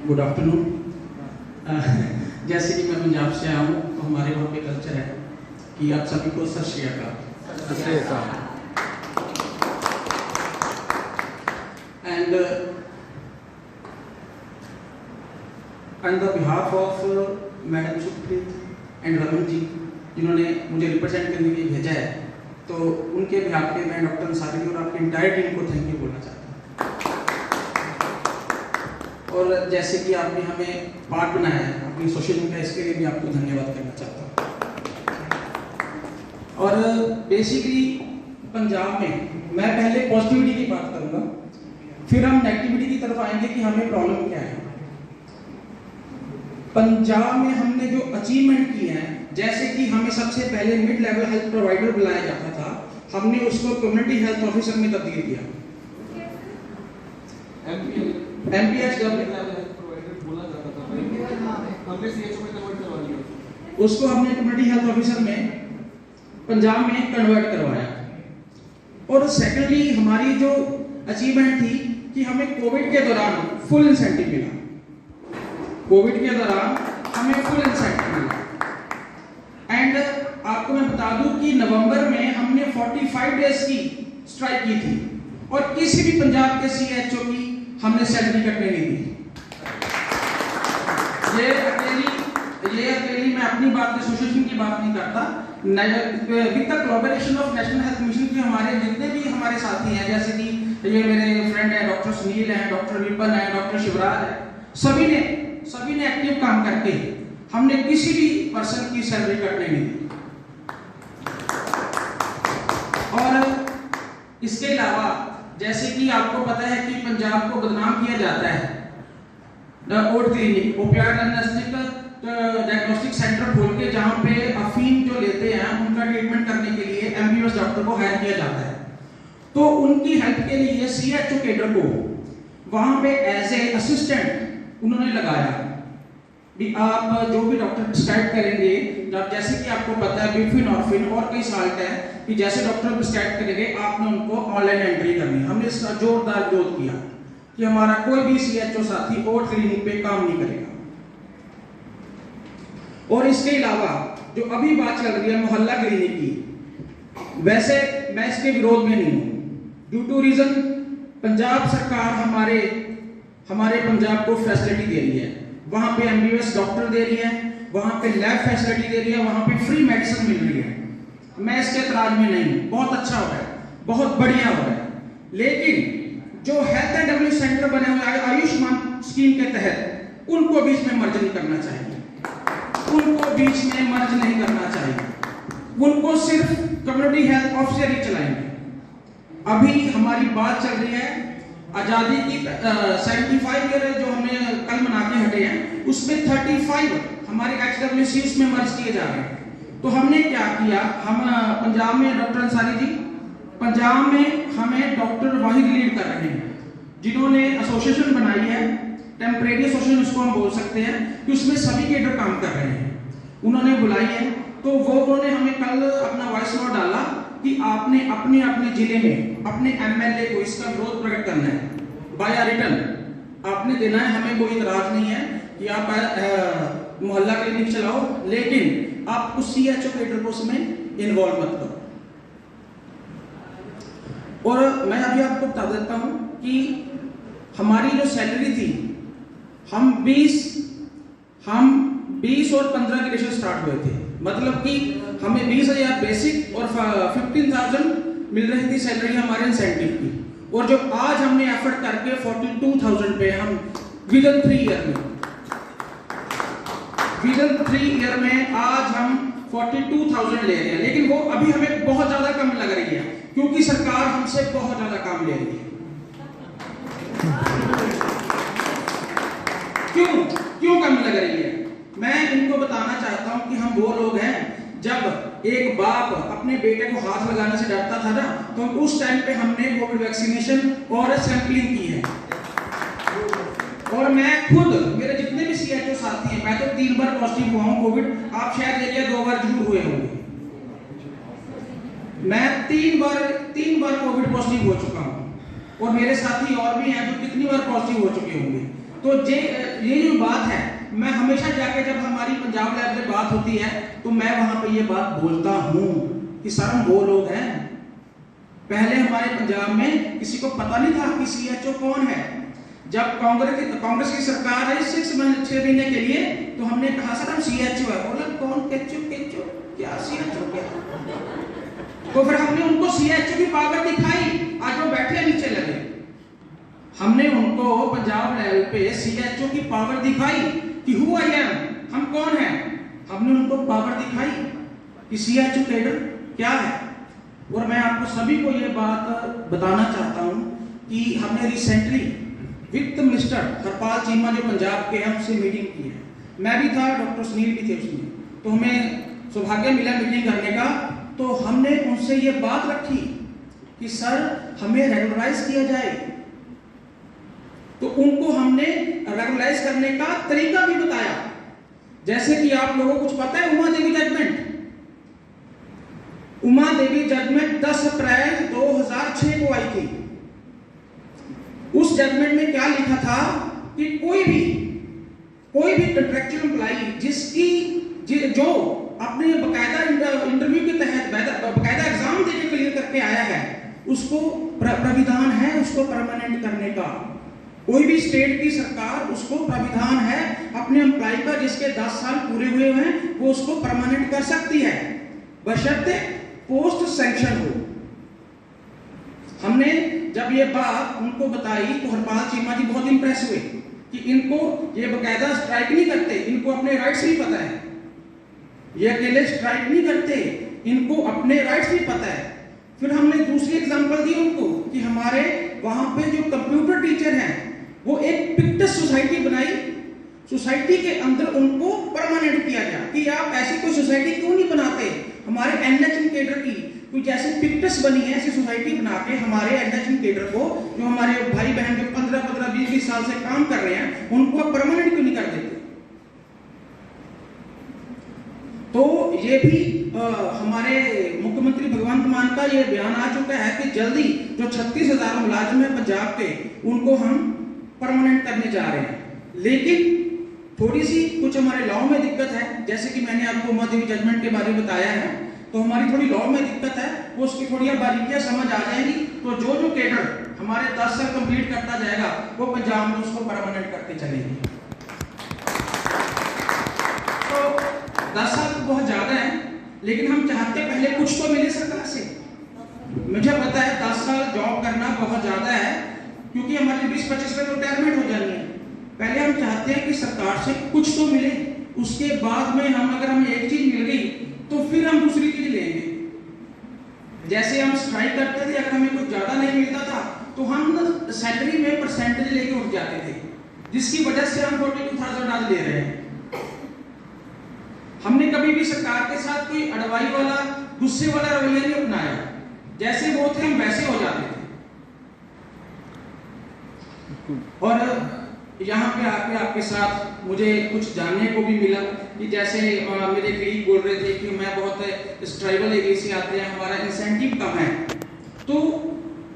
Good afternoon. जैसे कि मैं पंजाब से आया हूँ तो हमारे वहाँ पे कल्चर है कि आप सभी को Sat Sri Akal. And on the behalf of madam Supreet and Raman ji जिन्होंने मुझे रिप्रेजेंट करने के लिए भेजा है, तो उनके बिहाफ पे मैं डॉक्टर अंसारी और आपकी इंटायर टीम को थैंक यू बोलना चाहता हूँ। और जैसे कि आपने हमें पार्ट बनाया है अपनी एसोसिएशन का, इसके लिए भी आपको धन्यवाद करना चाहता हूँ। और बेसिकली पंजाब में मैं पहले पॉजिटिविटी की बात करूँगा, फिर हम नेगेटिविटी की तरफ आएंगे कि हमें प्रॉब्लम क्या है। पंजाब में हमने जो अचीवमेंट किए हैं, जैसे कि हमें सबसे पहले मिड लेवल हेल्थ प्रोवाइडर बुलाया जाता था, हमने उसको कम्युनिटी हेल्थ ऑफिसर में तब्दील किया। एमपीएच बोला जाता था, हमने सीएचओ में कन्वर्ट करवा लिया। उसको हमने कम्युनिटी हेल्थ ऑफिसर में पंजाब में कन्वर्ट करवाया। और सेकेंडली हमारी जो अचीवमेंट थी कि हमें कोविड के दौरान फुल इंसेंटिव मिला। कोविड के दौरान हमें फुल इंसेंटिव मिला। एंड आपको मैं बता दूं कि नवंबर में हमने 45 डेज की स्ट्राइक की थी और किसी भी पंजाब के सीएचओ की हमने सैलरी कटने नहीं दी। ये अकेली मैं अपनी बात एसोसिएशन की बात नहीं करता, with the collaboration of national health mission के हमारे जितने भी हमारे साथी हैं, जैसे कि ये मेरे फ्रेंड है डॉक्टर सुनील है, डॉक्टर विपन है, डॉक्टर शिवराज है, सभी ने एक्टिव काम करके हमने किसी भी पर्सन की सैलरी कटने नहीं दी। और इसके अलावा जैसे कि आपको पता है कि पंजाब को बदनाम किया जाता है ओट क्लिनिक ओपियाइड डायग्नोस्टिक सेंटर खोल के, जहां पे अफीम जो लेते हैं उनका ट्रीटमेंट करने के लिए एमबीबीएस डॉक्टर को हायर किया जाता है। तो उनकी हेल्प के लिए सीएचओ केडर को वहां पे एज ए असिस्टेंट उन्होंने लगाया भी आप जो भी डॉक्टर प्रिस्क्राइब करेंगे, जैसे कि आपको पता है ब्यूफिनॉर्फिन और कई साल्ट है कि जैसे डॉक्टर प्रिस्क्राइब करेंगे आपने उनको ऑनलाइन एंट्री करनी है। हमने इसका जोरदार विरोध किया कि हमारा कोई भी सीएचओ साथी ओट क्लिनिक पे काम नहीं करेगा। और इसके अलावा जो अभी बात चल रही है मोहल्ला क्लिनिक की, वैसे मैं इसके विरोध में नहीं हूं, ड्यू टू रीजन पंजाब सरकार हमारे पंजाब को फैसिलिटी दे रही है, वहां पे एमबीबीएस डॉक्टर दे रही है, वहां पे लैब फैसिलिटी दे रही है, वहां पे फ्री मेडिसिन मिल रही है। मैं इसके एतराज में नहीं हूं, बहुत अच्छा हो रहा है, बहुत बढ़िया हो रहा है। लेकिन जो हेल्थ एंड वेलनेस सेंटर बने हुए आयुष्मान स्कीम के तहत, उनको बीच में मर्ज नहीं करना चाहिए, उनको सिर्फ कम्युनिटी हेल्थ ऑफिसर ही चलाएंगे। अभी हमारी बात चल रही है आजादी की 75 ईयर जो हमने कल मना के हटे हैं, उसमें 35 हमारे एचडब्ल्यूसी में मर्ज किए जा रहे हैं। तो हमने क्या किया, हम पंजाब में डॉक्टर अंसारी जी पंजाब में हमें डॉक्टर वाहिद लीड कर रहे हैं, जिन्होंने एसोसिएशन बनाई है, टेम्परेरी एसोसिएशन उसको हम बोल सकते हैं, कि उसमें सभी केडर काम कर रहे हैं। उन्होंने बुलाई है, तो उन्होंने हमें कल अपना वॉइस नोट डाला कि आपने अपने अपने जिले में अपने एमएलए को इसका विरोध प्रकट करना है, बाय रिटर्न आपने देना है। हमें कोई इतराज नहीं है कि आप मोहल्ला क्लिनिक चलाओ, लेकिन आप उस सीएचओ केडर को उसमें इन्वॉल्व मत करो। और मैं अभी आपको बता देता हूं कि हमारी जो सैलरी थी, हम 20 और 15 के रेशो स्टार्ट हुए थे, मतलब कि हमें 20,000 बेसिक और 15,000 मिल रही थी सैलरी हमारे इंसेंटिव की। और जो आज हमने एफर्ट करके 42,000 पे हम विद इन 3 ईयर में आज हम 42,000 ले रहे हैं। लेकिन वो अभी हमें बहुत ज्यादा कम लग रही है, क्योंकि सरकार हमसे बहुत ज्यादा काम ले रही है। क्यों कम लग रही है? मैं इनको बताना चाहता हूं कि हम वो लोग हैं, जब एक बाप अपने बेटे को हाथ लगाने से डरता था ना, तो उस टाइम पे हमने कोविड वैक्सीनेशन और सैंपलिंग की है। और मैं खुद, मेरे जितने भी सीएचओ साथी हैं, मैं तो 3 बार पॉजिटिव हुआ हूं कोविड, आप शायद देखिए 2 बार जरूर हुए होंगे। मैं 3 बार कोविड पॉजिटिव हो चुका हूं। और मेरे साथी और भी हैं जो कितनी बार पॉजिटिव हो चुके होंगे। तो ये जो बात है, मैं हमेशा जाके जब हमारी पंजाब लैब में बात होती है तो मैं वहां पे ये बात बोलता हूं कि सर हम वो लोग हैं, पहले हमारे पंजाब में किसी को पता नहीं था कि सीएचओ कौन है। जब कांग्रेस की सरकार आई 6 महीने के लिए, तो हमने कहा सर हम सीएचओ है। बोला कौन केचो क्या सीएचओ क्या? तो फिर हमने उनको सीएचओ की पावर दिखाई, आज वो बैठे नीचे लगे। हमने उनको पंजाब लेवल पे सीएचओ की पावर दिखाई कि हु आई एम, हम कौन है। हमने उनको पावर दिखाई कि सीएचओ कैडर क्या है। और मैं आपको सभी को ये बात बताना चाहता हूं कि हमने रिसेंटली वित्त मिनिस्टर हरपाल चीमा जो पंजाब के हैं उनसे मीटिंग की है। मैं भी था, डॉक्टर सुनील भी थे उसमें, तो हमें सौभाग्य मिला मीटिंग करने का। तो हमने उनसे ये बात रखी कि सर हमें रेगुलराइज किया जाए। तो उनको हमने रेगुलराइज करने का तरीका भी बताया। जैसे कि आप लोगों को कुछ पता है उमा देवी जजमेंट 10 अप्रैल 2006 को आई थी। उस जजमेंट में क्या लिखा था कि कोई भी कंट्रैक्चुअल एम्प्लॉई जो अपने बकायदा इंटरव्यू के तहत बकायदा एग्जाम देके क्लियर करके आया है, उसको प्राविधान है उसको परमानेंट करने का। कोई भी स्टेट की सरकार उसको प्राविधान है अपने एम्प्लॉय का जिसके 10 साल पूरे हुए हैं वो उसको परमानेंट कर सकती है, बशर्ते पोस्ट सैंक्शन हो। हमने जब ये बात उनको बताई तो हरपाल चीमा जी बहुत इंप्रेस हुए कि इनको ये बकायदा स्ट्राइक नहीं करते, इनको अपने राइट्स भी पता है। ये अकेले स्ट्राइक नहीं करते, इनको अपने राइट्स भी पता है। फिर हमने दूसरी एग्जांपल दी उनको कि हमारे वहां पे जो कंप्यूटर टीचर हैं वो एक पिक्टस सोसाइटी बनाई, सोसाइटी के अंदर उनको परमानेंट किया गया कि आप ऐसी कोई सोसाइटी क्यों नहीं बनाते। हमारे एनएचएम केडर की कोई जैसे पिक्टस बनी है ऐसी सोसाइटी बना के हमारे एनएचएम केडर को, जो हमारे भाई बहन जो 15 20 साल से काम कर रहे हैं, उनको परमानेंट क्यों नहीं कर देते। तो ये भी हमारे मुख्यमंत्री भगवंत मान का ये बयान आ चुका है कि जल्दी जो 36,000 मुलाजिम है पंजाब के उनको हम परमानेंट करने जा रहे हैं। लेकिन थोड़ी सी कुछ हमारे लॉ में दिक्कत है, जैसे कि मैंने आपको उमा देवी जजमेंट के बारे में बताया है, तो हमारी थोड़ी लॉ में दिक्कत है, वो उसकी थोड़ी बारीकियां समझ आ जाएंगी। तो जो कैडर हमारे 10 साल कंप्लीट करता जाएगा वो पंजाब में उसको परमानेंट करते चलेंगे। तो 10 साल तो बहुत ज्यादा है, लेकिन हम चाहते पहले कुछ तो मिले सरकार से। मुझे पता है 10 साल जॉब करना बहुत ज्यादा है, क्योंकि हमारी 20-25 में तो रिटायरमेंट हो जानी है। पहले हम चाहते हैं कि सरकार से कुछ तो मिले, उसके बाद में अगर हमें एक चीज मिल गई तो फिर हम दूसरी चीज लेंगे। जैसे हम स्ट्राइक करते थे, अगर हमें कुछ ज्यादा नहीं मिलता था तो हम सैलरी में परसेंटेज लेके उठ जाते थे, जिसकी वजह से हम 42,000 आज ले रहे हैं। हमने कभी भी सरकार के साथ कोई अड़वाई वाला गुस्से वाला रवैया नहीं अपनाया, जैसे वो थे हम वैसे हो जाते थे। और यहाँ पे आके आपके साथ मुझे कुछ जानने को भी मिला कि जैसे मेरे कलीग बोल रहे थे कि मैं बहुत ट्राइबल एरिया से आते हैं, हमारा इंसेंटिव कम है। तो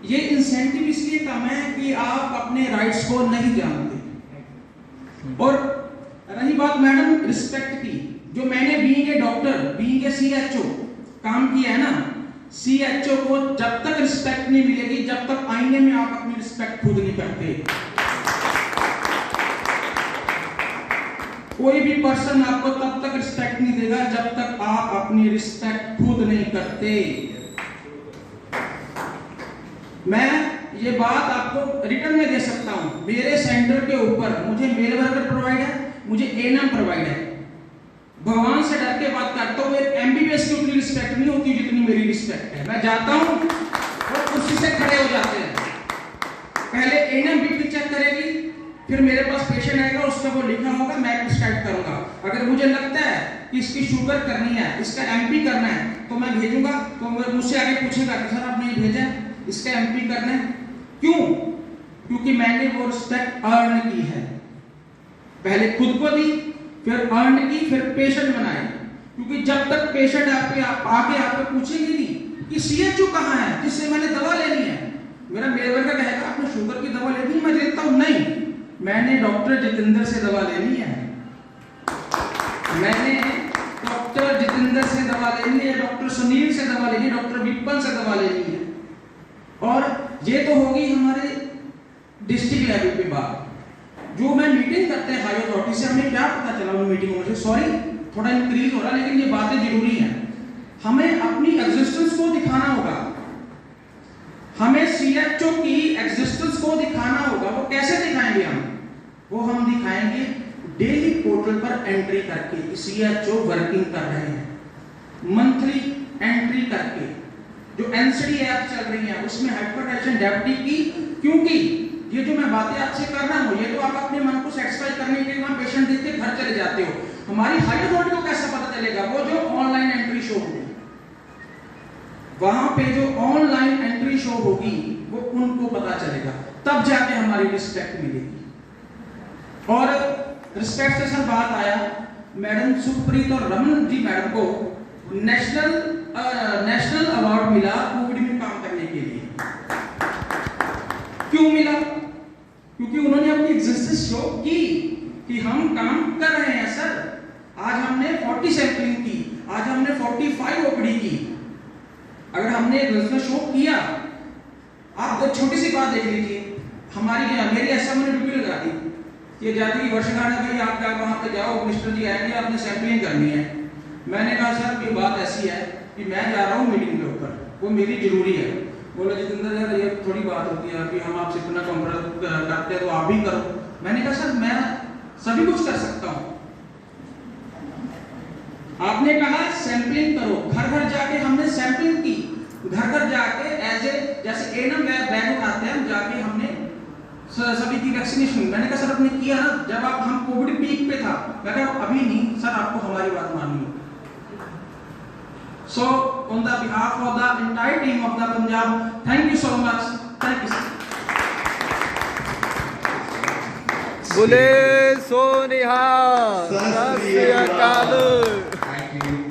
ये इंसेंटिव इसलिए कम है कि आप अपने राइट्स को नहीं जानते। और रही बात मैडम रिस्पेक्ट की, जो मैंने being a doctor, being a CHO काम किया है ना, सीएचओ को जब तक रिस्पेक्ट नहीं मिलेगी जब तक आईने में आप अपनी रिस्पेक्ट खुद नहीं करते। कोई भी पर्सन आपको तब तक रिस्पेक्ट नहीं देगा जब तक आप अपनी रिस्पेक्ट खुद नहीं करते। मैं ये बात आपको रिटर्न में दे सकता हूं, मेरे सेंटर के ऊपर मुझे मेल वर्कर प्रोवाइड है, मुझे एएनएम प्रोवाइड है। भगवान से डर के बात करता हूं, एक एमबीबीएस की उतनी रिस्पेक्ट नहीं होती जितनी मेरी रिस्पेक्ट है। मैं जाता हूं और कुर्सी से खड़े हो जाते हैं, पहले एएनएम बीपी चेक करेगी, फिर मेरे पास पेशेंट आएगा, उसका वो लिखा होगा, मैं प्रिस्क्राइब करूंगा। अगर मुझे लगता है कि इसकी शुगर करनी है, इसका एमपी करना है, तो मैं भेजूंगा। तो मुझसे आगे पूछेगा कि सर आपने ये भेजा है, इसका एमपी करना है, क्यों? क्योंकि मैंने वो रिस्पेक्ट अर्न की है, पहले खुद को दी, फिर अर्न की, फिर पेशेंट बनाए। क्योंकि जब तक पेशेंट आके आपको पूछेंगे नहीं कि सीएचओ कहाँ है जिससे मैंने दवा लेनी है, मेरा मेरे का कहेगा आपने शुगर की दवा लेनी, मैं देता हूं, नहीं, मैंने डॉक्टर जितेंद्र से दवा लेनी है, मैंने डॉक्टर जितेंद्र से दवा लेनी है, डॉक्टर सुनील से दवा लेनी है, डॉक्टर विपन से दवा लेनी है। और ये तो होगी हमारे डिस्ट्रिक्ट लेवल पे बात। जो मैं मीटिंग करते हैं हाई अथॉरिटी से, हमें क्या पता चला उन मीटिंगों में से, सॉरी थोड़ा इंक्रीज हो रहा है, लेकिन ये बातें जरूरी हैं। हमें अपनी एग्जिस्टेंस को दिखाना होगा, हमें सीएचओ की एग्जिस्टेंस को दिखाना होगा। वो कैसे दिखाएंगे हम? वो हम दिखाएंगे डेली पोर्टल पर एंट्री करके, सीएचओ वर्किंग कर रहे हैं, मंथली एंट्री करके। जो एनसीडी ऐप चल रही है उसमें हाइपरटेंशन डायबिटीज की, क्योंकि ये जो मैं बातें आपसे कर रहा हूं, ये तो आप अपने मन को सेटिस्फाई करने के लिए वहां पेशेंट देख के घर चले जाते हो। हमारी हाई अथॉरिटी को कैसे पता चलेगा? वो जो ऑनलाइन एंट्री शो होगी, वहां पे जो ऑनलाइन एंट्री शो होगी वो उनको पता चलेगा, तब जाके हमारी रिस्पेक्ट मिलेगी। और रिस्पेक्ट से सर बात आया, मैडम सुखप्रीत और रमन जी मैडम को नेशनल अवार्ड मिला कोविड में काम करने के लिए। क्यों मिला? क्योंकि उन्होंने अपनी एग्जिस्टेंस शो की कि हम काम कर रहे हैं सर। आज हमने 40 सैंपलिंग की, आज हमने 45 ओपीडी की। अगर हमने एग्जिस्टेंस शो किया, आप एक छोटी सी बात देख लीजिए, मेरी एसएम ने ड्यूटी लगा दी, ये जाती की वर्षगांठ है भाई, आप वहां पे जाओ, मिनिस्टर जी आएंगे, आपने सैंपलिंग करनी है। मैंने कहा सर ये बात ऐसी है कि मैं जा रहा हूँ मीटिंग के ऊपर, वो मेरी जरूरी है। बोले जितेंद्र यार ये थोड़ी बात होती है कि हम आपसे इतना कॉम्प्रोमाइज करते हैं तो आप भी करो। मैंने कहा सर मैं सभी कुछ कर सकता हूँ। आपने कहा सैंपलिंग करो, घर घर जाके हमने सैंपलिंग की, घर घर जाके जैसे एनम बैग उठाते हैं, हम जाके हमने सभी की वैक्सीनेशन। मैंने कहा सर आपने किया ना, जब हम कोविड पीक पे था। मैं कहा अभी नहीं सर, आपको हमारी बात माननी है। So on the behalf of the entire team of the Punjab, thank you so much. Thank you sir. बोले सो निहाल, सत श्री अकाल। Thank you.